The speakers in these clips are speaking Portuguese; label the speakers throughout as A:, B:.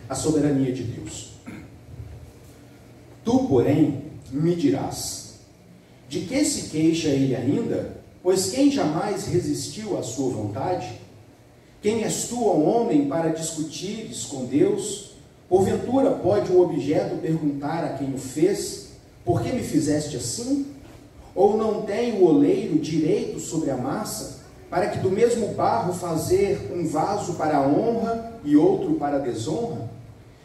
A: a soberania de Deus. Tu, porém, me dirás, de que se queixa ele ainda? Pois quem jamais resistiu à sua vontade? Quem és tu, ó homem, para discutires com Deus? Porventura pode o objeto perguntar a quem o fez, por que me fizeste assim? Ou não tem o oleiro direito sobre a massa, para que do mesmo barro fazer um vaso para a honra e outro para a desonra?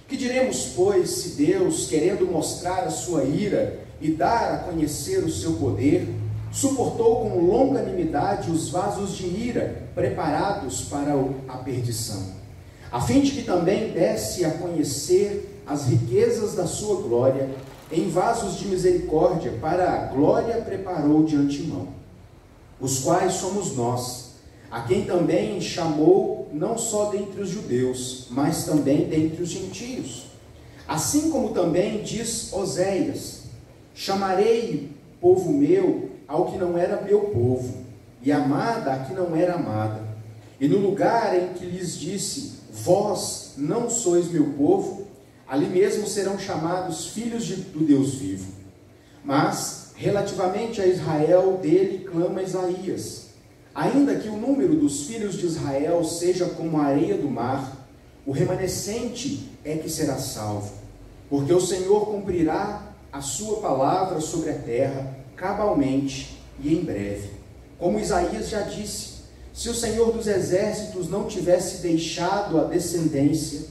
A: Que diremos, pois, se Deus, querendo mostrar a sua ira e dar a conhecer o seu poder, suportou com longanimidade os vasos de ira preparados para a perdição, a fim de que também desse a conhecer as riquezas da sua glória em vasos de misericórdia, para a glória preparou de antemão, os quais somos nós, a quem também chamou não só dentre os judeus, mas também dentre os gentios. Assim como também diz Oséias: chamarei povo meu ao que não era meu povo, e amada a que não era amada. E no lugar em que lhes disse, vós não sois meu povo, ali mesmo serão chamados filhos do Deus vivo. Mas, relativamente a Israel, dele clama Isaías: ainda que o número dos filhos de Israel seja como a areia do mar, o remanescente é que será salvo, porque o Senhor cumprirá a sua palavra sobre a terra, cabalmente e em breve. Como Isaías já disse, se o Senhor dos exércitos não tivesse deixado a descendência,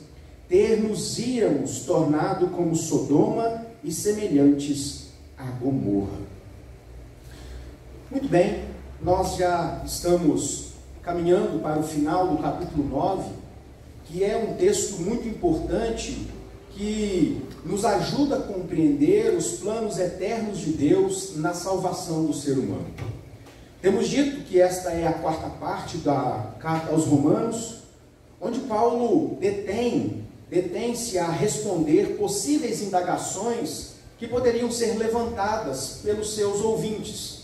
A: ter-nos-íamos tornado como Sodoma e semelhantes a Gomorra. Muito bem, nós já estamos caminhando para o final do capítulo 9, que é um texto muito importante, que nos ajuda a compreender os planos eternos de Deus na salvação do ser humano. Temos dito que esta é a quarta parte da carta aos Romanos, onde Paulo detém-se a responder possíveis indagações que poderiam ser levantadas pelos seus ouvintes.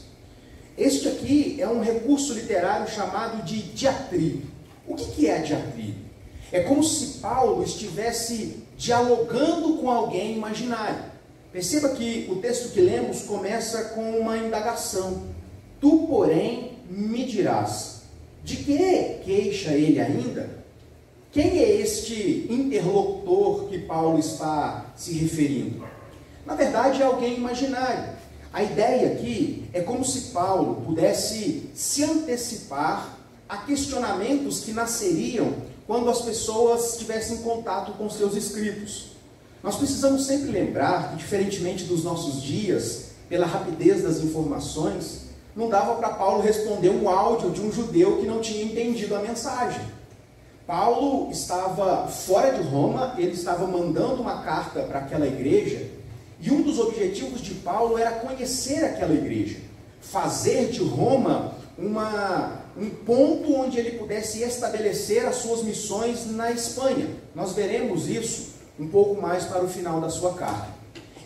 A: Este aqui é um recurso literário chamado de diatribe. O que é a diatribe? É como se Paulo estivesse dialogando com alguém imaginário. Perceba que o texto que lemos começa com uma indagação. Tu, porém, me dirás, de que queixa ele ainda? Quem é este interlocutor que Paulo está se referindo? Na verdade, é alguém imaginário. A ideia aqui é como se Paulo pudesse se antecipar a questionamentos que nasceriam quando as pessoas tivessem contato com seus escritos. Nós precisamos sempre lembrar que, diferentemente dos nossos dias, pela rapidez das informações, não dava para Paulo responder um áudio de um judeu que não tinha entendido a mensagem. Paulo estava fora de Roma, ele estava mandando uma carta para aquela igreja, e um dos objetivos de Paulo era conhecer aquela igreja, fazer de Roma um ponto onde ele pudesse estabelecer as suas missões na Espanha. Nós veremos isso um pouco mais para o final da sua carta.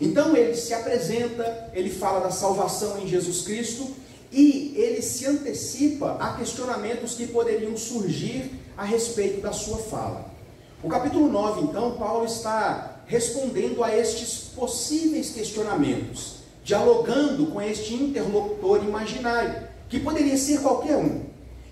A: Então ele se apresenta, ele fala da salvação em Jesus Cristo, e ele se antecipa a questionamentos que poderiam surgir a respeito da sua fala. O capítulo 9, então, Paulo está respondendo a estes possíveis questionamentos, dialogando com este interlocutor imaginário, que poderia ser qualquer um.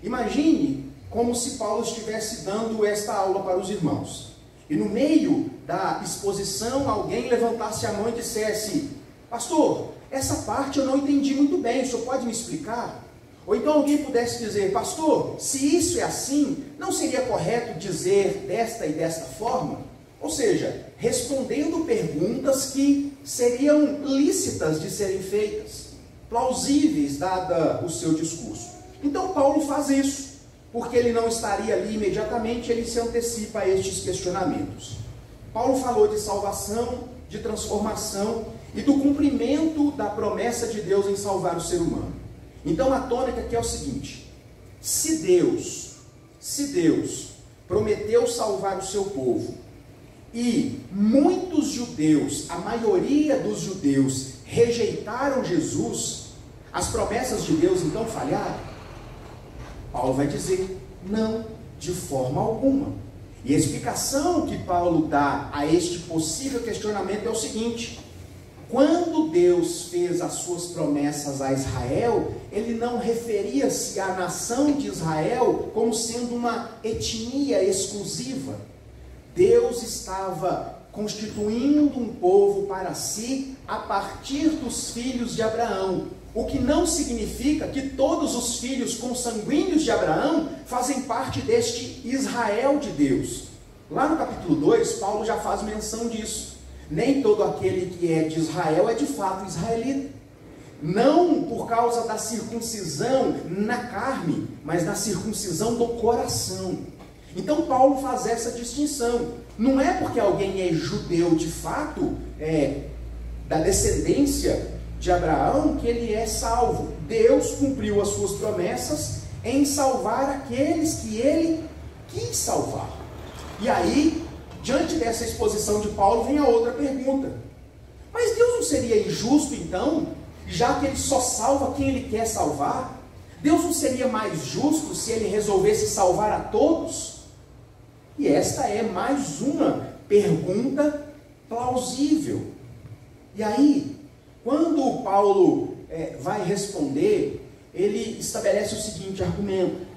A: Imagine como se Paulo estivesse dando esta aula para os irmãos, e no meio da exposição alguém levantasse a mão e dissesse: pastor, essa parte eu não entendi muito bem, o senhor pode me explicar? Ou então alguém pudesse dizer: pastor, se isso é assim, não seria correto dizer desta e desta forma? Ou seja, respondendo perguntas que seriam lícitas de serem feitas, plausíveis, dada o seu discurso. Então Paulo faz isso, porque ele não estaria ali imediatamente, ele se antecipa a estes questionamentos. Paulo falou de salvação, de transformação e do cumprimento da promessa de Deus em salvar o ser humano. Então a tônica aqui é o seguinte: se Deus prometeu salvar o seu povo, e muitos judeus, a maioria dos judeus, rejeitaram Jesus, as promessas de Deus então falharam? Paulo vai dizer: não, de forma alguma. E a explicação que Paulo dá a este possível questionamento é o seguinte: quando Deus fez as suas promessas a Israel, ele não referia-se à nação de Israel como sendo uma etnia exclusiva. Deus estava constituindo um povo para si a partir dos filhos de Abraão, o que não significa que todos os filhos consanguíneos de Abraão fazem parte deste Israel de Deus. Lá no capítulo 2, Paulo já faz menção disso. Nem todo aquele que é de Israel é de fato israelita. Não por causa da circuncisão na carne, mas da circuncisão do coração. Então Paulo faz essa distinção. Não é porque alguém é judeu de fato, da descendência de Abraão, que ele é salvo. Deus cumpriu as suas promessas em salvar aqueles que ele quis salvar. E aí, diante dessa exposição de Paulo, vem a outra pergunta: mas Deus não seria injusto então, já que ele só salva quem ele quer salvar? Deus não seria mais justo se ele resolvesse salvar a todos? E esta é mais uma pergunta plausível. E aí, quando Paulo vai responder, ele estabelece o seguinte argumento: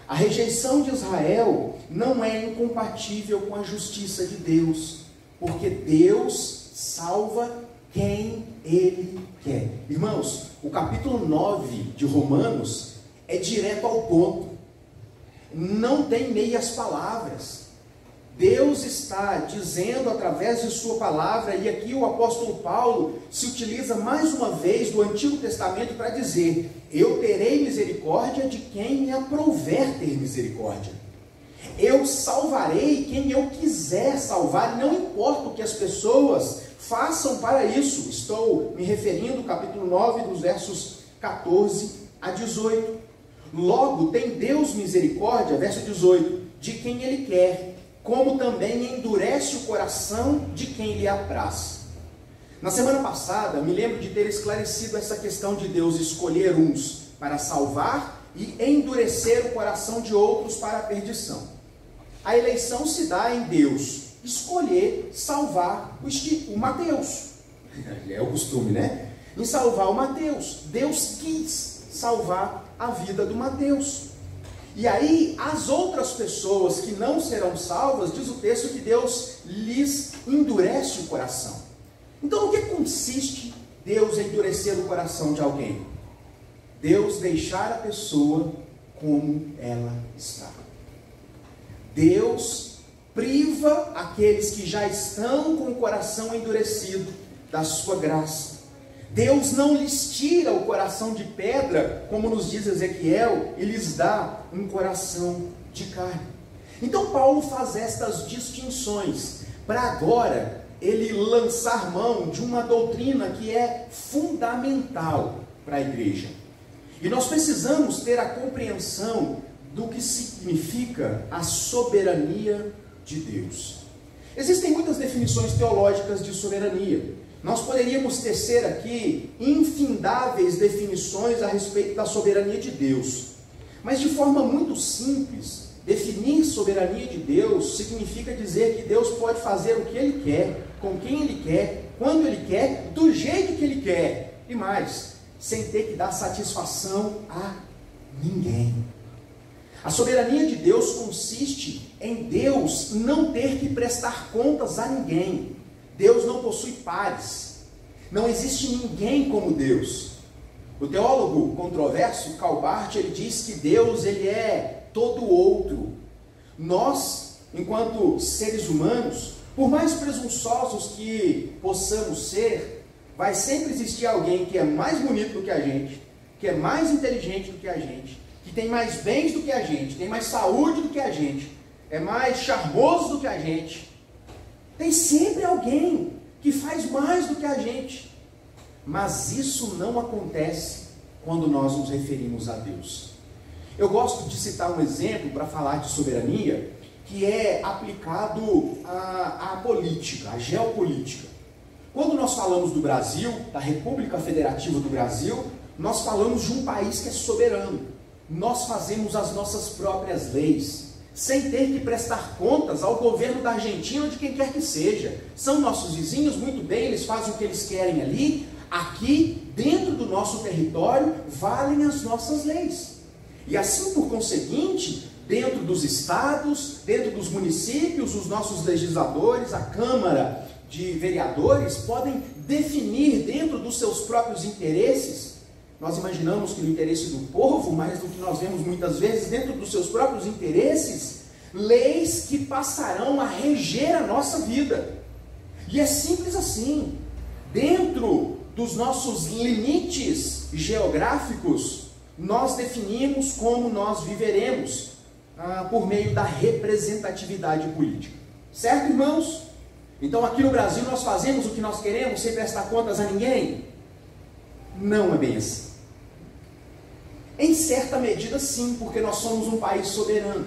A: a rejeição de Israel não é incompatível com a justiça de Deus, porque Deus salva quem ele quer. Irmãos, o capítulo 9 de Romanos é direto ao ponto, não tem meias palavras. Deus está dizendo através de sua palavra, e aqui o apóstolo Paulo se utiliza mais uma vez do Antigo Testamento para dizer: eu terei misericórdia de quem me aprouver ter misericórdia. Eu salvarei quem eu quiser salvar, não importa o que as pessoas façam para isso. Estou me referindo ao capítulo 9, dos versos 14 a 18. Logo, tem Deus misericórdia, verso 18, de quem ele quer, como também endurece o coração de quem lhe apraz. Na semana passada, me lembro de ter esclarecido essa questão de Deus escolher uns para salvar e endurecer o coração de outros para a perdição. A eleição se dá em Deus escolher salvar o Mateus. É o costume, né? Em salvar o Mateus. Deus quis salvar a vida do Mateus. E aí, as outras pessoas que não serão salvas, diz o texto que Deus lhes endurece o coração. Então, no que consiste Deus endurecer o coração de alguém? Deus deixar a pessoa como ela está. Deus priva aqueles que já estão com o coração endurecido da sua graça. Deus não lhes tira o coração de pedra, como nos diz Ezequiel, e lhes dá um coração de carne. Então Paulo faz estas distinções, para agora ele lançar mão de uma doutrina que é fundamental para a igreja. E nós precisamos ter a compreensão do que significa a soberania de Deus. Existem muitas definições teológicas de soberania. Nós poderíamos tecer aqui infindáveis definições a respeito da soberania de Deus. Mas de forma muito simples, definir soberania de Deus significa dizer que Deus pode fazer o que Ele quer, com quem Ele quer, quando Ele quer, do jeito que Ele quer. E mais, sem ter que dar satisfação a ninguém. A soberania de Deus consiste em Deus não ter que prestar contas a ninguém. Deus não possui pares. Não existe ninguém como Deus. O teólogo controverso, Karl Barth, ele diz que Deus ele é todo outro. Nós, enquanto seres humanos, por mais presunçosos que possamos ser, vai sempre existir alguém que é mais bonito do que a gente, que é mais inteligente do que a gente, que tem mais bens do que a gente, tem mais saúde do que a gente, é mais charmoso do que a gente. Tem sempre alguém que faz mais do que a gente. Mas isso não acontece quando nós nos referimos a Deus. Eu gosto de citar um exemplo para falar de soberania, que é aplicado à política, à geopolítica. Quando nós falamos do Brasil, da República Federativa do Brasil, nós falamos de um país que é soberano. Nós fazemos as nossas próprias leis. sem ter que prestar contas ao governo da Argentina ou de quem quer que seja. São nossos vizinhos, muito bem, eles fazem o que eles querem ali. Aqui, dentro do nosso território, valem as nossas leis. E assim, por conseguinte, dentro dos estados, dentro dos municípios, os nossos legisladores, a Câmara de Vereadores, podem definir dentro dos seus próprios interesses. Nós imaginamos que no interesse do povo, mas do que nós vemos muitas vezes, dentro dos seus próprios interesses, leis que passarão a reger a nossa vida. E é simples assim. Dentro dos nossos limites geográficos, nós definimos como nós viveremos por meio da representatividade política. Certo, irmãos? Então aqui no Brasil nós fazemos o que nós queremos sem prestar contas a ninguém? Não é bem assim. Em certa medida sim, porque nós somos um país soberano.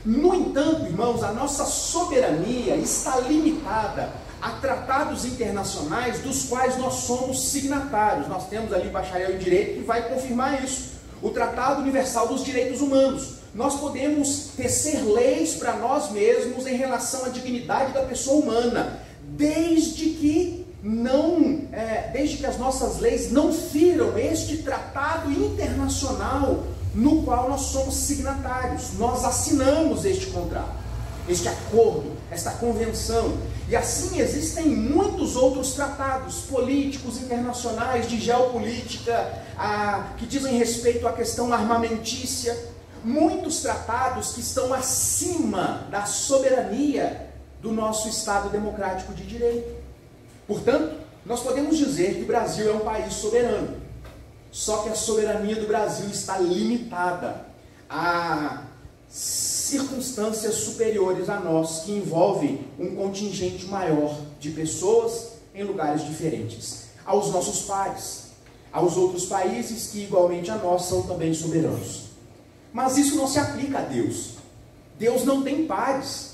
A: No entanto, irmãos, a nossa soberania está limitada a tratados internacionais dos quais nós somos signatários. Nós temos ali bacharel em Direito que vai confirmar isso. O Tratado Universal dos Direitos Humanos. Nós podemos tecer leis para nós mesmos em relação à dignidade da pessoa humana, desde que as nossas leis não firam este tratado internacional no qual nós somos signatários. Nós assinamos este contrato, este acordo, esta convenção. E assim existem muitos outros tratados políticos internacionais, de geopolítica, que dizem respeito à questão armamentícia. Muitos tratados que estão acima da soberania do nosso Estado democrático de direito. Portanto, nós podemos dizer que o Brasil é um país soberano. Só que a soberania do Brasil está limitada a circunstâncias superiores a nós, que envolvem um contingente maior de pessoas em lugares diferentes. Aos nossos pares, aos outros países que igualmente a nós são também soberanos. Mas isso não se aplica a Deus. Deus não tem pares.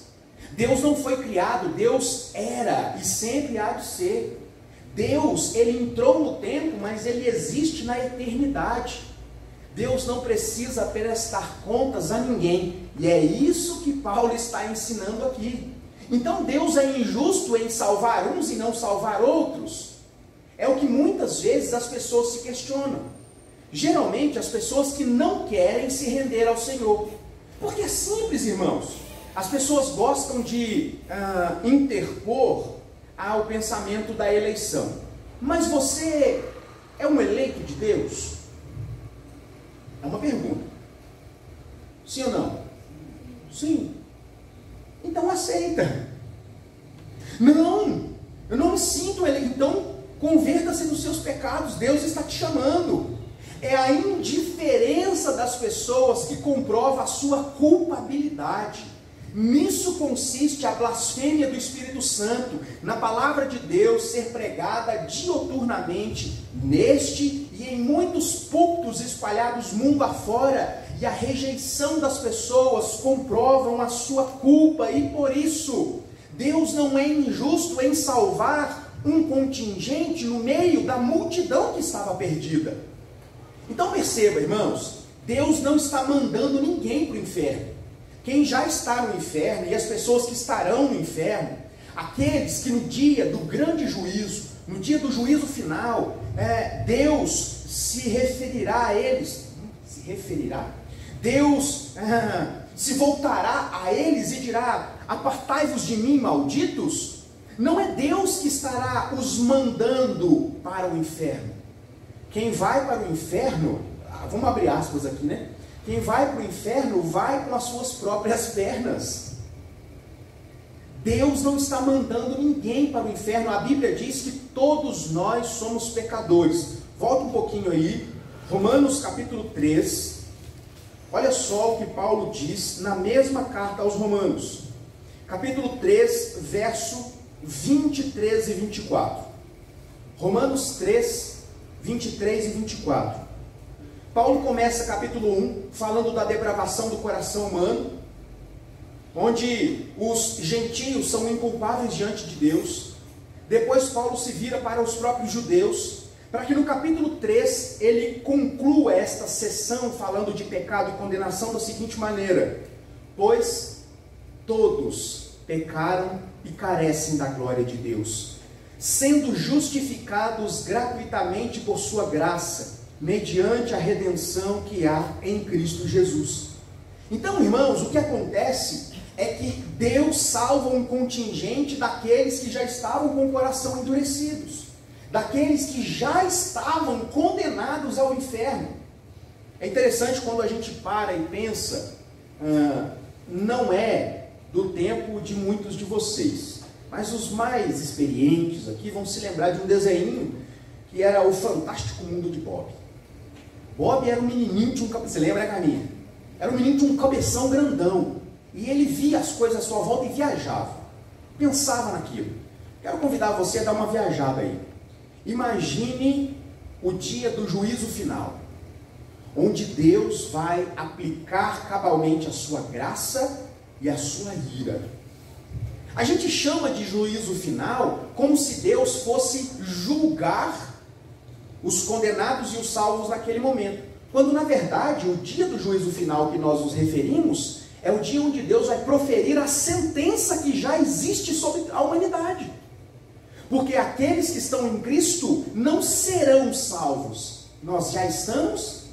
A: Deus não foi criado, Deus era e sempre há de ser. Deus, ele entrou no tempo, mas ele existe na eternidade. Deus não precisa prestar contas a ninguém. E é isso que Paulo está ensinando aqui. Então Deus é injusto em salvar uns e não salvar outros? É o que muitas vezes as pessoas se questionam. Geralmente as pessoas que não querem se render ao Senhor. Porque é simples, irmãos. As pessoas gostam de interpor ao pensamento da eleição. Mas você é um eleito de Deus? É uma pergunta. Sim ou não? Sim. Então aceita. Não, eu não me sinto eleito. Então converta-se dos seus pecados. Deus está te chamando. É a indiferença das pessoas que comprova a sua culpabilidade. Nisso consiste a blasfêmia do Espírito Santo, na palavra de Deus ser pregada dioturnamente, neste e em muitos púlpitos espalhados mundo afora, e a rejeição das pessoas comprovam a sua culpa, e por isso, Deus não é injusto em salvar um contingente no meio da multidão que estava perdida. Então perceba, irmãos, Deus não está mandando ninguém para o inferno. Quem já está no inferno e as pessoas que estarão no inferno, aqueles que no dia do grande juízo, no dia do juízo final, Deus se referirá a eles, Deus se voltará a eles e dirá: apartai-vos de mim, malditos. Não é Deus que estará os mandando para o inferno. Quem vai para o inferno, vamos abrir aspas aqui, né? Quem vai para o inferno vai com as suas próprias pernas. Deus não está mandando ninguém para o inferno. A Bíblia diz que todos nós somos pecadores. Volta um pouquinho aí, Romanos capítulo 3. Olha só o que Paulo diz na mesma carta aos Romanos. Capítulo 3, verso 23 e 24. Romanos 3, 23 e 24. Paulo começa capítulo 1 falando da depravação do coração humano, onde os gentios são inculpáveis diante de Deus. Depois Paulo se vira para os próprios judeus, para que no capítulo 3 ele conclua esta sessão falando de pecado e condenação da seguinte maneira: Pois todos pecaram e carecem da glória de Deus, sendo justificados gratuitamente por sua graça, mediante a redenção que há em Cristo Jesus. Então, irmãos, o que acontece é que Deus salva um contingente daqueles que já estavam com o coração endurecidos, daqueles que já estavam condenados ao inferno. É interessante quando a gente para e pensa, não é do tempo de muitos de vocês, mas os mais experientes aqui vão se lembrar de um desenho que era o Fantástico Mundo de Bob. Bob era um menininho, você lembra, né, Carminha? Era um menino de um cabeção grandão, e ele via as coisas à sua volta e viajava, pensava naquilo. Quero convidar você a dar uma viajada aí. Imagine o dia do juízo final, onde Deus vai aplicar cabalmente a sua graça e a sua ira. A gente chama de juízo final como se Deus fosse julgar os condenados e os salvos naquele momento, quando na verdade o dia do juízo final que nós nos referimos é o dia onde Deus vai proferir a sentença que já existe sobre a humanidade, porque aqueles que estão em Cristo não serão salvos. Nós já estamos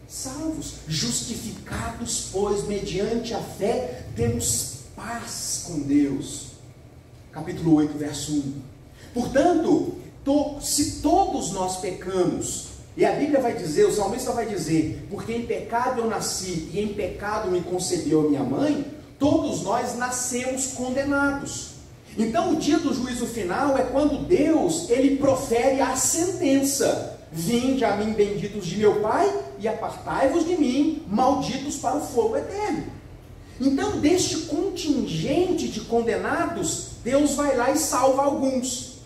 A: salvos, justificados, pois mediante a fé temos paz com Deus. Capítulo 8, verso 1. Portanto, se todos nós pecamos, e a Bíblia vai dizer, o salmista vai dizer, porque em pecado eu nasci e em pecado me concebeu a minha mãe, todos nós nascemos condenados. Então o dia do juízo final é quando Deus, ele profere a sentença: vinde a mim, benditos de meu Pai, e apartai-vos de mim, malditos para o fogo eterno. Então, deste contingente de condenados, Deus vai lá e salva alguns.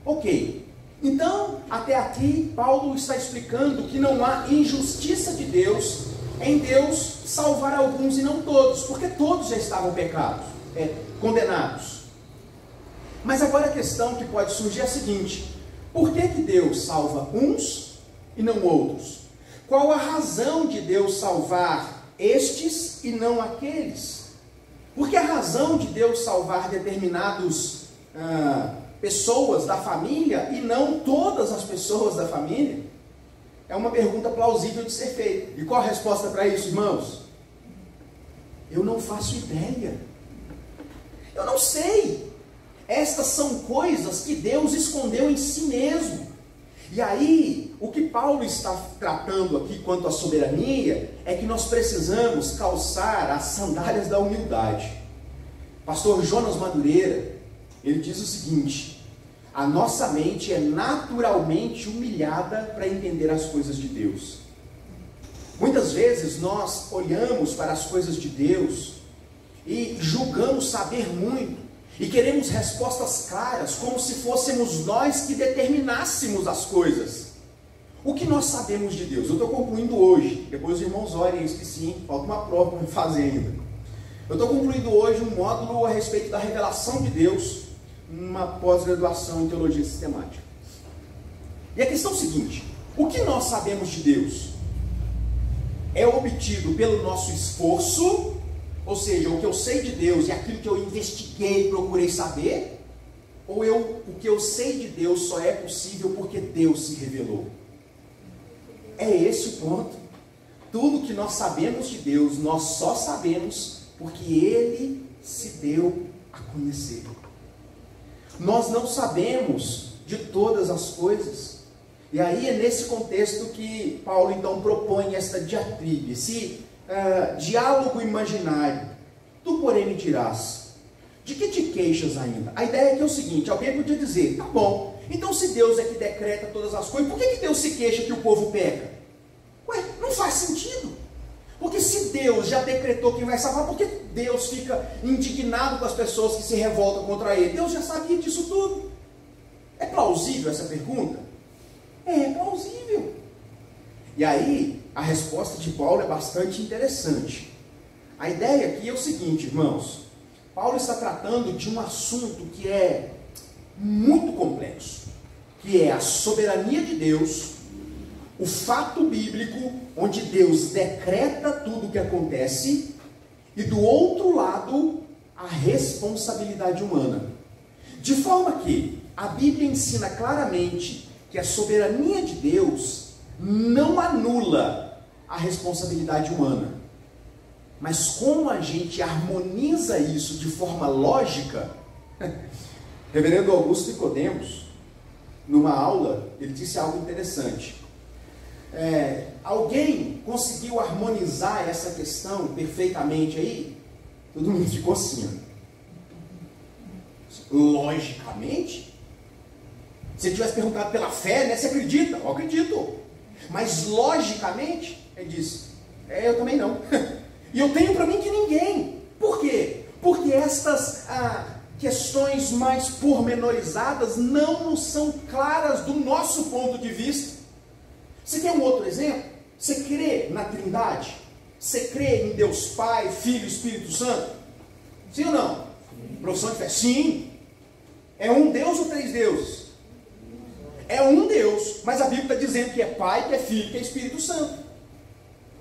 A: Ok, então, até aqui, Paulo está explicando que não há injustiça de Deus em Deus salvar alguns e não todos, porque todos já estavam condenados. Mas agora a questão que pode surgir é a seguinte: por que Deus salva uns e não outros? Qual a razão de Deus salvar estes e não aqueles? Porque a razão de Deus salvar determinados pessoas da família e não todas as pessoas da família é uma pergunta plausível de ser feita. E qual a resposta para isso, irmãos? Eu não faço ideia. Eu não sei. Estas são coisas que Deus escondeu em si mesmo. E aí, o que Paulo está tratando aqui quanto à soberania é que nós precisamos calçar as sandálias da humildade. Pastor Jonas Madureira, ele diz o seguinte: a nossa mente é naturalmente humilhada para entender as coisas de Deus. Muitas vezes nós olhamos para as coisas de Deus e julgamos saber muito, e queremos respostas claras, como se fôssemos nós que determinássemos as coisas. O que nós sabemos de Deus? Eu estou concluindo hoje, depois os irmãos orem, eu esqueci, falta uma prova para fazer ainda. Eu estou concluindo hoje um módulo a respeito da revelação de Deus, uma pós-graduação em teologia sistemática. E a questão é a seguinte: o que nós sabemos de Deus é obtido pelo nosso esforço, ou seja, o que eu sei de Deus e aquilo que eu investiguei, procurei saber, ou o que eu sei de Deus só é possível porque Deus se revelou? É esse o ponto. Tudo que nós sabemos de Deus, nós só sabemos porque Ele se deu a conhecer. Nós não sabemos de todas as coisas. E aí é nesse contexto que Paulo então propõe esta diatribe, esse diálogo imaginário. Tu, porém, me dirás, de que te queixas ainda? A ideia aqui é o seguinte: alguém podia dizer, tá bom, então se Deus é que decreta todas as coisas, por que Deus se queixa que o povo peca? Ué, não faz sentido. Porque se Deus já decretou quem vai salvar, por que Deus fica indignado com as pessoas que se revoltam contra Ele? Deus já sabia disso tudo. É plausível essa pergunta? É plausível. E aí, a resposta de Paulo é bastante interessante. A ideia aqui é o seguinte, irmãos: Paulo está tratando de um assunto que é muito complexo, que é a soberania de Deus, o fato bíblico, onde Deus decreta tudo o que acontece, e do outro lado, a responsabilidade humana. De forma que a Bíblia ensina claramente que a soberania de Deus não anula a responsabilidade humana. Mas como a gente harmoniza isso de forma lógica, Reverendo Augusto Nicodemos, numa aula, ele disse algo interessante. Alguém conseguiu harmonizar essa questão perfeitamente aí? Todo mundo ficou assim, ó. Logicamente? Se ele tivesse perguntado pela fé, né? Você acredita? Eu acredito. Mas logicamente, ele disse, eu também não. E eu tenho para mim que ninguém. Por quê? Porque estas questões mais pormenorizadas não nos são claras do nosso ponto de vista. Você quer um outro exemplo? Você crê na Trindade? Você crê em Deus Pai, Filho e Espírito Santo? Sim ou não? Profissão de fé? Sim. É um Deus ou três deuses? É um Deus, mas a Bíblia está dizendo que é Pai, que é Filho, que é Espírito Santo.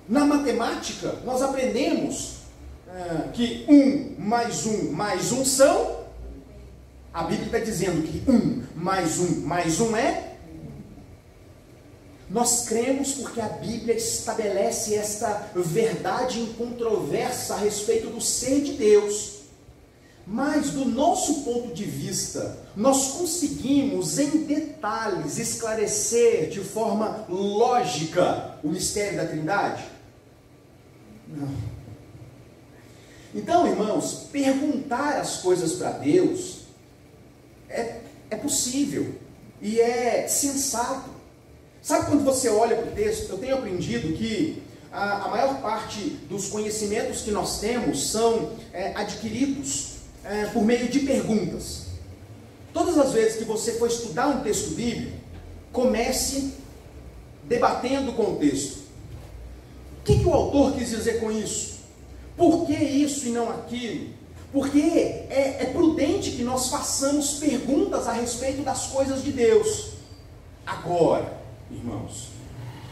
A: Na matemática, nós aprendemos que 1 mais 1 são... A Bíblia está dizendo que 1 mais 1 é... Nós cremos porque a Bíblia estabelece esta verdade incontroversa a respeito do ser de Deus. Mas, do nosso ponto de vista, nós conseguimos em detalhes esclarecer de forma lógica o mistério da Trindade? Não. Então, irmãos, perguntar as coisas para Deus é possível e é sensato. Sabe quando você olha para o texto, eu tenho aprendido que a maior parte dos conhecimentos que nós temos são adquiridos por meio de perguntas. Todas as vezes que você for estudar um texto bíblico, comece debatendo com o texto. O que o autor quis dizer com isso? Por que isso e não aquilo? Porque é prudente que nós façamos perguntas a respeito das coisas de Deus. Agora, irmãos,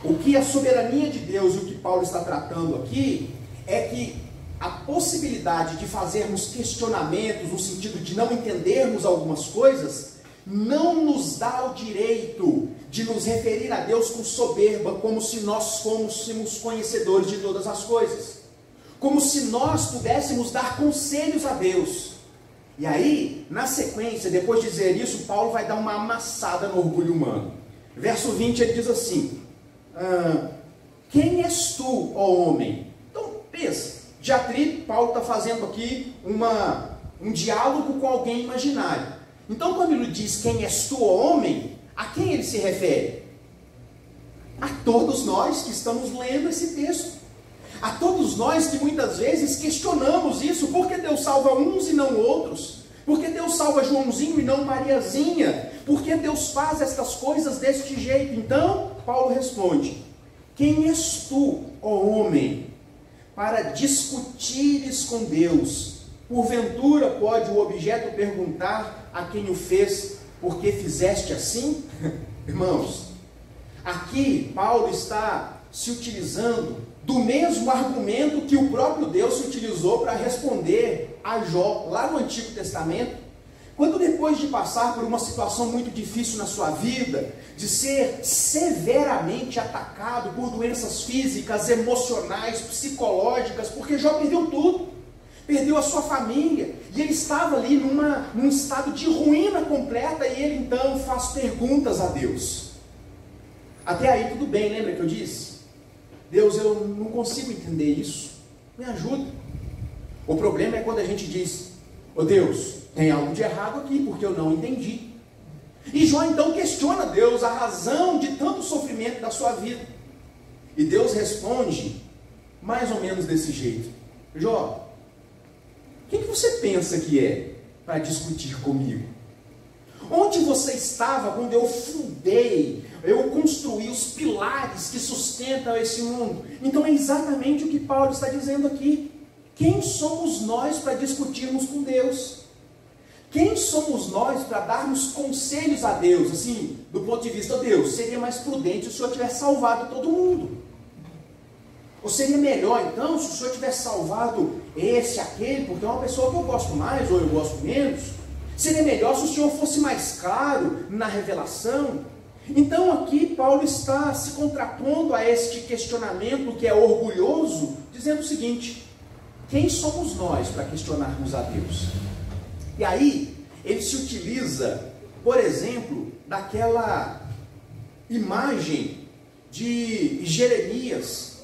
A: o que a soberania de Deus e o que Paulo está tratando aqui é que a possibilidade de fazermos questionamentos no sentido de não entendermos algumas coisas não nos dá o direito de nos referir a Deus com soberba, como se nós fôssemos conhecedores de todas as coisas, como se nós pudéssemos dar conselhos a Deus. E aí, na sequência, depois de dizer isso, Paulo vai dar uma amassada no orgulho humano. Verso 20, ele diz assim, quem és tu, ó homem? Então, pensa, Paulo está fazendo aqui um diálogo com alguém imaginário. Então, quando ele diz quem és tu, ó homem, a quem ele se refere? A todos nós que estamos lendo esse texto. A todos nós que muitas vezes questionamos isso. Por que Deus salva uns e não outros? Por que Deus salva Joãozinho e não Mariazinha? Por que Deus faz estas coisas deste jeito? Então, Paulo responde, quem és tu, ó homem, para discutires com Deus? Porventura pode o objeto perguntar a quem o fez, por que fizeste assim? Irmãos, aqui Paulo está se utilizando do mesmo argumento que o próprio Deus se utilizou para responder a Jó, lá no Antigo Testamento, quando depois de passar por uma situação muito difícil na sua vida, de ser severamente atacado por doenças físicas, emocionais, psicológicas, porque Jó perdeu tudo, perdeu a sua família, e ele estava ali num estado de ruína completa, e ele então faz perguntas a Deus. Até aí tudo bem, lembra que eu disse? Deus, eu não consigo entender isso, me ajuda. O problema é quando a gente diz, ô Deus, tem algo de errado aqui, porque eu não entendi. E Jó então questiona Deus a razão de tanto sofrimento da sua vida. E Deus responde mais ou menos desse jeito. Jó, quem que você pensa que é para discutir comigo? Onde você estava quando eu fundei, eu construí os pilares que sustentam esse mundo? Então é exatamente o que Paulo está dizendo aqui. Quem somos nós para discutirmos com Deus? Quem somos nós para darmos conselhos a Deus? Assim, do ponto de vista de Deus, seria mais prudente se o Senhor tivesse salvado todo mundo. Ou seria melhor, então, se o Senhor tivesse salvado esse, aquele, porque é uma pessoa que eu gosto mais ou eu gosto menos? Seria melhor se o Senhor fosse mais claro na revelação? Então aqui Paulo está se contrapondo a este questionamento que é orgulhoso, dizendo o seguinte: quem somos nós para questionarmos a Deus? E aí ele se utiliza, por exemplo, daquela imagem de Jeremias,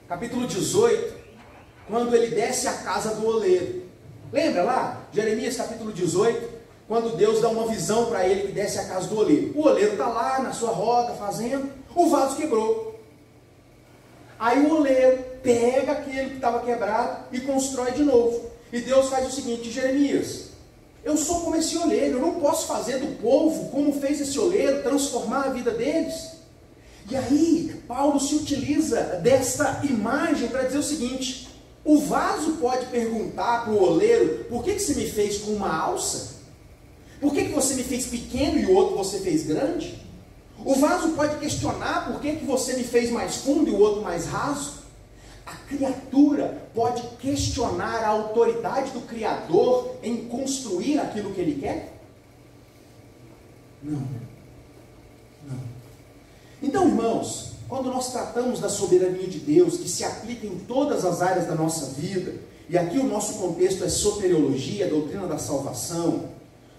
A: capítulo 18, quando ele desce à casa do oleiro. Lembra lá? Jeremias capítulo 18, quando Deus dá uma visão para ele que desce à casa do oleiro. O oleiro está lá na sua roda fazendo, o vaso quebrou. Aí o oleiro pega aquele que estava quebrado e constrói de novo. E Deus faz o seguinte: Jeremias, eu sou como esse oleiro, eu não posso fazer do povo como fez esse oleiro, transformar a vida deles. E aí Paulo se utiliza desta imagem para dizer o seguinte: o vaso pode perguntar para o oleiro: por que você me fez com uma alça? Por que você me fez pequeno e o outro você fez grande? O vaso pode questionar: por que você me fez mais fundo e o outro mais raso? A criatura pode questionar a autoridade do Criador em construir aquilo que ele quer? Não. Não. Então, irmãos, quando nós tratamos da soberania de Deus, que se aplica em todas as áreas da nossa vida, e aqui o nosso contexto é soteriologia, a doutrina da salvação,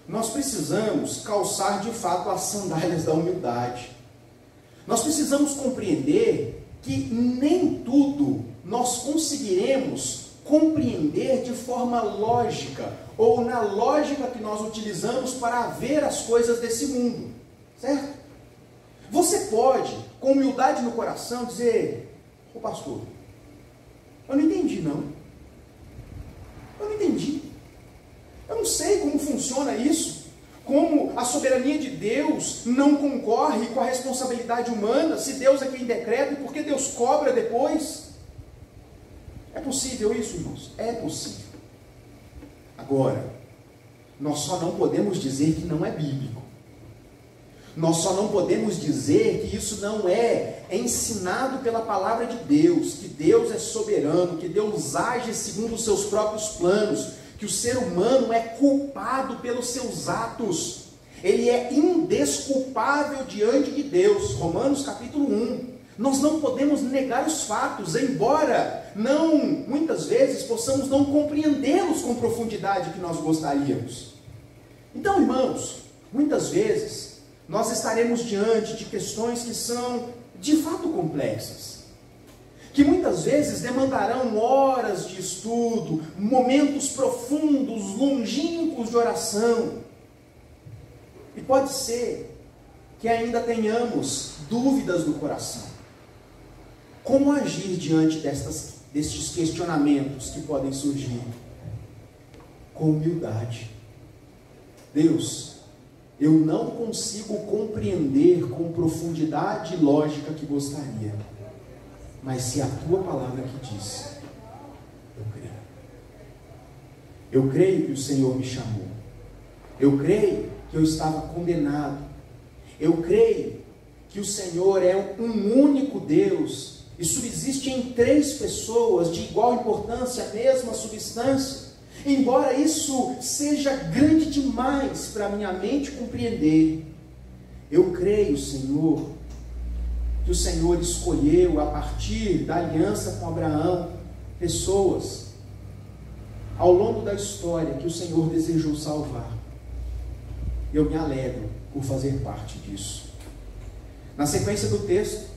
A: nós precisamos calçar de fato as sandálias da humildade. Nós precisamos compreender que nem tudo nós conseguiremos compreender de forma lógica, ou na lógica que nós utilizamos para ver as coisas desse mundo, certo? Você pode, com humildade no coração, dizer: ô pastor, eu não entendi não. Eu não entendi. Eu não sei como funciona isso. Como a soberania de Deus não concorre com a responsabilidade humana, se Deus é quem decreta, e por que Deus cobra depois? É possível isso, irmãos? É possível. Agora, nós só não podemos dizer que não é bíblico. Nós só não podemos dizer que isso não é ensinado pela palavra de Deus, que Deus é soberano, que Deus age segundo os seus próprios planos, que o ser humano é culpado pelos seus atos. Ele é indesculpável diante de Deus. Romanos capítulo 1. Nós não podemos negar os fatos, embora muitas vezes possamos não compreendê-los com profundidade que nós gostaríamos. Então, irmãos, muitas vezes nós estaremos diante de questões que são de fato complexas, que muitas vezes demandarão horas de estudo, momentos profundos, longínquos de oração. E pode ser que ainda tenhamos dúvidas no coração. Como agir diante destes questionamentos que podem surgir? Com humildade. Deus, eu não consigo compreender com profundidade e lógica que gostaria, mas se a tua palavra que diz, eu creio. Eu creio que o Senhor me chamou. Eu creio que eu estava condenado. Eu creio que o Senhor é um único Deus e subsiste em 3 pessoas de igual importância, a mesma substância. Embora isso seja grande demais para a minha mente compreender, eu creio, Senhor, que o Senhor escolheu, a partir da aliança com Abraão, pessoas ao longo da história que o Senhor desejou salvar. Eu me alegro por fazer parte disso. Na sequência do texto,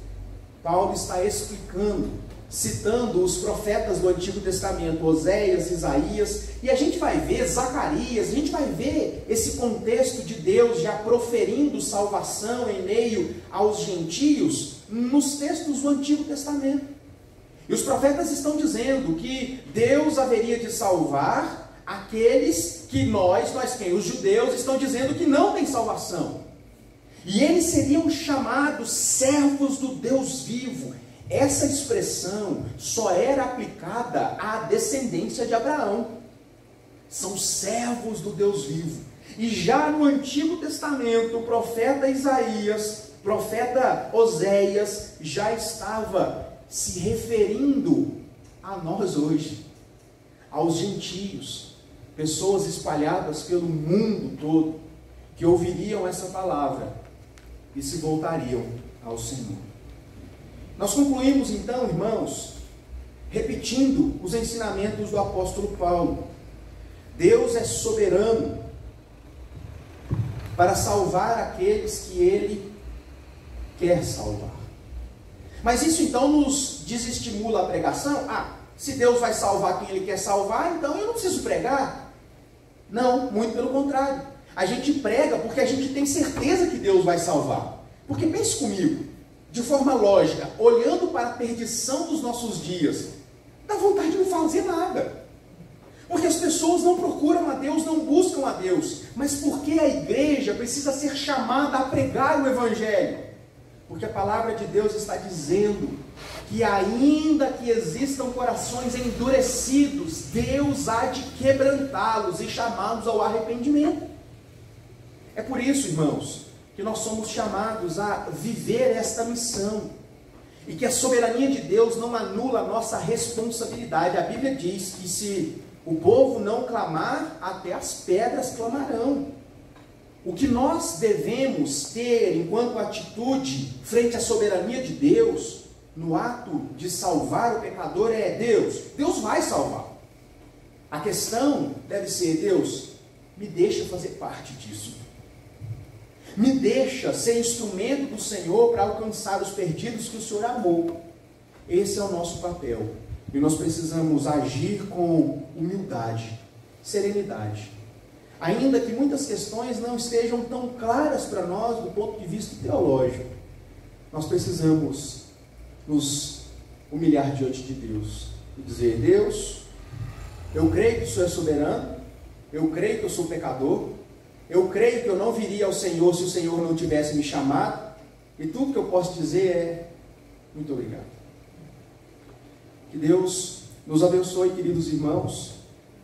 A: Paulo está explicando, citando os profetas do Antigo Testamento, Oséias, Isaías, e a gente vai ver Zacarias, a gente vai ver esse contexto de Deus já proferindo salvação em meio aos gentios, nos textos do Antigo Testamento. E os profetas estão dizendo que Deus haveria de salvar aqueles que os judeus estão dizendo que não tem salvação. E eles seriam chamados servos do Deus vivo. Essa expressão só era aplicada à descendência de Abraão. São servos do Deus vivo. E já no Antigo Testamento, o profeta Isaías, o profeta Oséias, já estava se referindo a nós hoje, aos gentios, pessoas espalhadas pelo mundo todo, que ouviriam essa palavra e se voltariam ao Senhor. Nós concluímos então, irmãos, repetindo os ensinamentos do apóstolo Paulo. Deus é soberano para salvar aqueles que Ele quer salvar. Mas isso então nos desestimula a pregação? Se Deus vai salvar quem Ele quer salvar, então eu não preciso pregar. Não, muito pelo contrário. A gente prega porque a gente tem certeza que Deus vai salvar. Porque pense comigo, de forma lógica, olhando para a perdição dos nossos dias, dá vontade de não fazer nada. Porque as pessoas não procuram a Deus, não buscam a Deus. Mas porque a igreja precisa ser chamada a pregar o Evangelho? Porque a palavra de Deus está dizendo que ainda que existam corações endurecidos, Deus há de quebrantá-los e chamá-los ao arrependimento. É por isso, irmãos, que nós somos chamados a viver esta missão. E que a soberania de Deus não anula a nossa responsabilidade. A Bíblia diz que se o povo não clamar, até as pedras clamarão. O que nós devemos ter enquanto atitude frente à soberania de Deus, no ato de salvar o pecador, é Deus vai salvar. A questão deve ser: Deus, me deixa fazer parte disso. Me deixa ser instrumento do Senhor para alcançar os perdidos que o Senhor amou. Esse é o nosso papel. E nós precisamos agir com humildade, serenidade. Ainda que muitas questões não estejam tão claras para nós do ponto de vista teológico, nós precisamos nos humilhar diante de Deus e dizer: Deus, eu creio que o Senhor é soberano, eu creio que eu sou pecador, eu creio que eu não viria ao Senhor se o Senhor não tivesse me chamado, e tudo que eu posso dizer é: muito obrigado. Que Deus nos abençoe, queridos irmãos,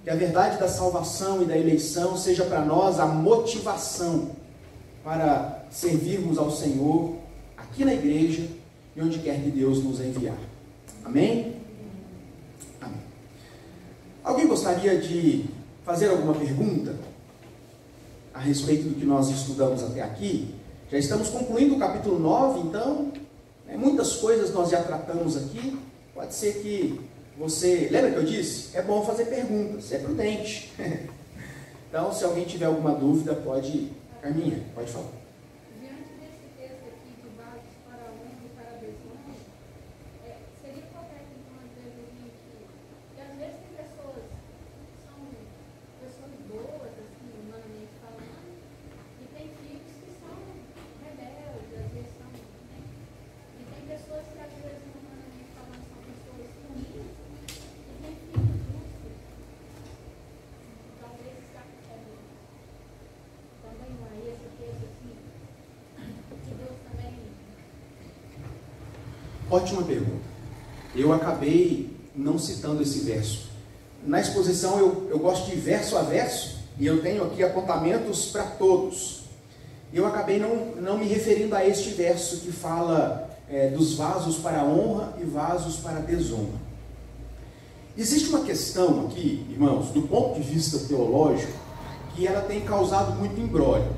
A: que a verdade da salvação e da eleição seja para nós a motivação para servirmos ao Senhor aqui na igreja e onde quer que Deus nos enviar. Amém? Amém. Alguém gostaria de fazer alguma pergunta a respeito do que nós estudamos até aqui? Já estamos concluindo o capítulo 9, então, muitas coisas nós já tratamos aqui. Pode ser que você... Lembra que eu disse? É bom fazer perguntas, é prudente. Então, se alguém tiver alguma dúvida, pode... Carminha, pode falar.
B: Diante desse texto aqui de vasos para honra e para desonra, seria correto, então, às vezes, a gente... Porque às vezes tem pessoas que são pessoas boas, assim, humanamente falando, e tem filhos que são rebeldes, às vezes são... Né? E tem pessoas que, às vezes, humanamente falando, são pessoas ruins, e tem filhos justos. Talvez também não é esse texto assim, que Deus também...
A: Ótima pergunta. Eu acabei não citando esse verso. Na exposição eu gosto de verso a verso, e eu tenho aqui apontamentos para todos. Eu acabei não me referindo a este verso que fala dos vasos para honra e vasos para desonra. Existe uma questão aqui, irmãos, do ponto de vista teológico, que ela tem causado muito imbróglio.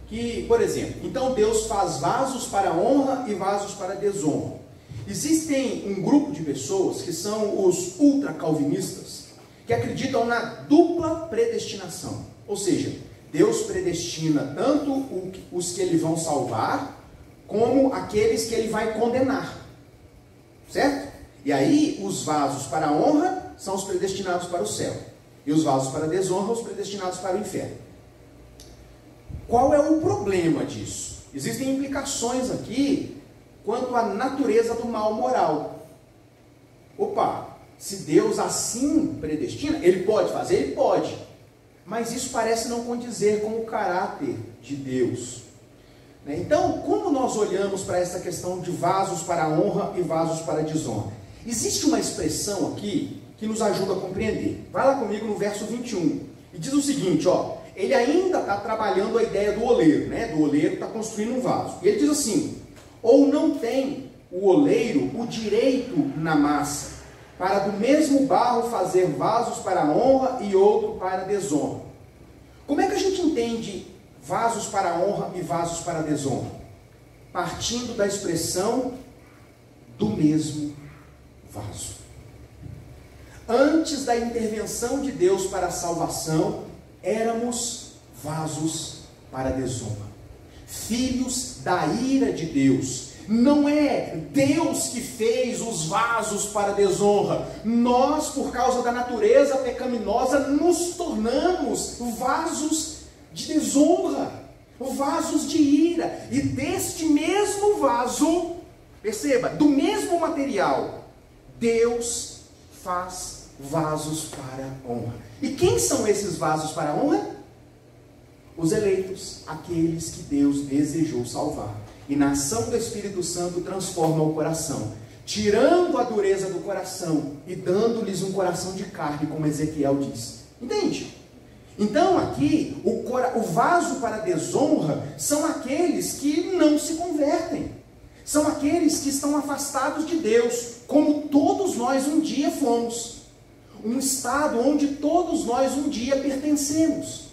A: Que, por exemplo, então Deus faz vasos para honra e vasos para desonra. Existem um grupo de pessoas que são os ultracalvinistas, que acreditam na dupla predestinação. Ou seja, Deus predestina tanto os que Ele vai salvar, como aqueles que Ele vai condenar. Certo? E aí, os vasos para a honra são os predestinados para o céu. E os vasos para a desonra, os predestinados para o inferno. Qual é o problema disso? Existem implicações aqui quanto à natureza do mal moral. Opa, se Deus assim predestina, Ele pode fazer? Ele pode. Mas isso parece não condizer com o caráter de Deus. Então, como nós olhamos para essa questão de vasos para a honra e vasos para a desonra? Existe uma expressão aqui que nos ajuda a compreender. Vai lá comigo no verso 21. E diz o seguinte, ele ainda está trabalhando a ideia do oleiro, né? Do oleiro que está construindo um vaso. E ele diz assim: ou não tem o oleiro o direito na massa, para do mesmo barro fazer vasos para a honra e outro para a desonra. Como é que a gente entende vasos para a honra e vasos para a desonra? Partindo da expressão do mesmo vaso. Antes da intervenção de Deus para a salvação, éramos vasos para a desonra, filhos da ira de Deus. Não é Deus que fez os vasos para a desonra. Nós, por causa da natureza pecaminosa, nos tornamos vasos de desonra, vasos de ira. E deste mesmo vaso, perceba, do mesmo material, Deus faz vasos para a honra. E quem são esses vasos para a honra? Os eleitos, aqueles que Deus desejou salvar. E na ação do Espírito Santo transforma o coração, tirando a dureza do coração e dando-lhes um coração de carne, como Ezequiel diz. Entende? Então aqui, o vaso para a desonra são aqueles que não se convertem. São aqueles que estão afastados de Deus, como todos nós um dia fomos. Um estado onde todos nós um dia pertencemos.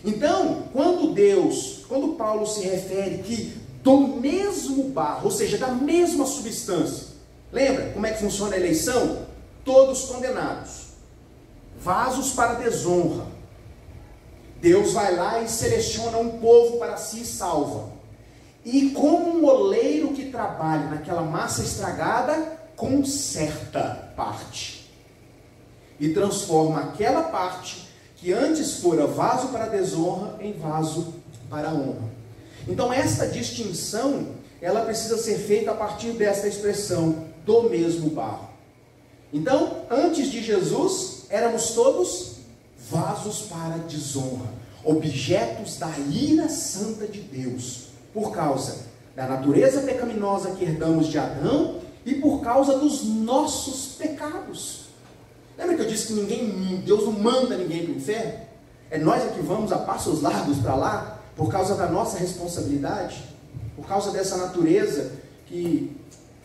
A: Então, quando Paulo se refere que do mesmo barro, ou seja, da mesma substância, lembra como é que funciona a eleição? Todos condenados, vasos para desonra. Deus vai lá e seleciona um povo para si e salva. E como um oleiro que trabalha naquela massa estragada, conserta parte. E transforma aquela parte que antes fora vaso para desonra em vaso para honra. Então esta distinção, ela precisa ser feita a partir desta expressão, do mesmo barro. Então, antes de Jesus, éramos todos vasos para desonra, objetos da ira santa de Deus, por causa da natureza pecaminosa que herdamos de Adão e por causa dos nossos pecados. Lembra que eu disse que Deus não manda ninguém para o inferno? É nós que vamos a passos largos para lá, por causa da nossa responsabilidade, por causa dessa natureza que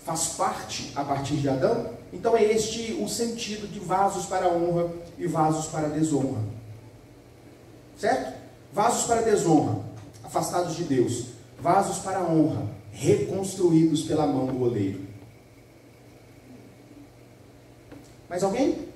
A: faz parte a partir de Adão. Então é este o sentido de vasos para a honra e vasos para a desonra. Certo? Vasos para a desonra, afastados de Deus. Vasos para a honra, reconstruídos pela mão do oleiro. Mais alguém?